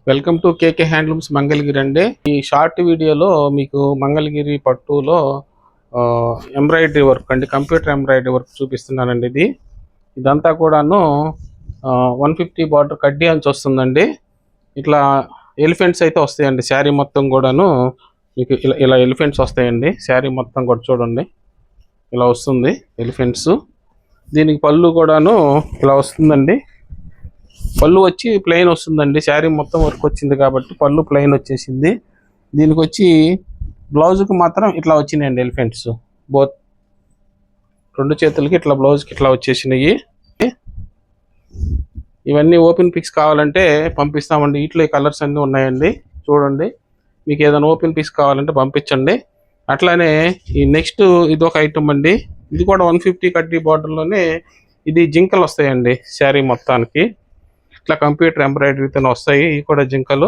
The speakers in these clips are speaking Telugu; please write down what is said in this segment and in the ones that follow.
Welcome to KK handlooms Mangalagiri అండి. ఈ షార్ట్ వీడియోలో మీకు మంగళగిరి పట్టులో ఎంబ్రాయిడరీ వర్క్ అండి, కంప్యూటర్ ఎంబ్రాయిడరీ వర్క్ చూపిస్తున్నానండి. ఇదంతా కూడాను 150 బార్డర్ కడ్డీ అంచు వస్తుందండి. ఇట్లా ఎలిఫెంట్స్ అయితే వస్తాయండి. శారీ మొత్తం కూడాను మీకు ఇలా ఎలిఫెంట్స్ వస్తాయండి. శారీ మొత్తం కూడా చూడండి, ఇలా వస్తుంది ఎలిఫెంట్స్. దీనికి పళ్ళు కూడాను ఇలా వస్తుందండి. పళ్ళు వచ్చి ప్లెయిన్ వస్తుందండి. శారీ మొత్తం వర్క్ వచ్చింది కాబట్టి పళ్ళు ప్లెయిన్ వచ్చేసింది. దీనికి వచ్చి బ్లౌజ్కి మాత్రం ఇట్లా వచ్చినాయండి ఎలిఫెంట్స్. బోత్ రెండు చేతులకి ఇట్లా బ్లౌజ్కి ఇట్లా వచ్చేసినాయి. ఇవన్నీ ఓపెన్ పిక్స్ కావాలంటే పంపిస్తామండి. ఇట్లా కలర్స్ అన్నీ ఉన్నాయండి, చూడండి. మీకు ఏదైనా ఓపెన్ పిక్స్ కావాలంటే పంపించండి. అట్లానే ఈ నెక్స్ట్ ఇది ఒక ఐటమ్ అండి. ఇది కూడా 150 కడ్డీ బార్డర్లోనే. ఇది జింకలు వస్తాయండి శారీ మొత్తానికి. ఇట్లా కంప్యూటర్ ఎంబ్రాయిడరీతో వస్తాయి. ఇవి కూడా జింకలు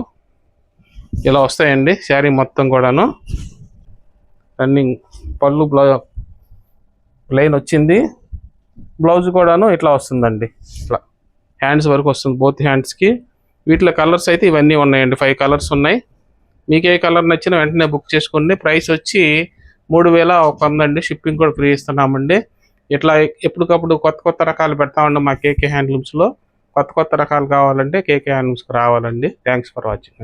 ఇలా వస్తాయండి శారీ మొత్తం కూడాను. రన్నింగ్ పళ్ళు ప్లెయిన్ వచ్చింది. బ్లౌజ్ కూడాను ఇట్లా వస్తుందండి. ఇట్లా హ్యాండ్స్ వరకు వస్తుంది, బోత్ హ్యాండ్స్కి. వీటిలో కలర్స్ అయితే ఇవన్నీ ఉన్నాయండి. 5 కలర్స్ ఉన్నాయి. మీకు ఏ కలర్ నచ్చినా వెంటనే బుక్ చేసుకోండి. ప్రైస్ వచ్చి 3100 అండి. షిప్పింగ్ కూడా ఫ్రీ ఇస్తున్నామండి. ఇట్లా ఎప్పటికప్పుడు కొత్త రకాలు పెడతామండి మా కేకే హ్యాండ్లూమ్స్లో. కొత్త రకాలు కావాలంటే కేకే హ్యాండ్లూమ్స్కి రావాలండి. Thanks for watching.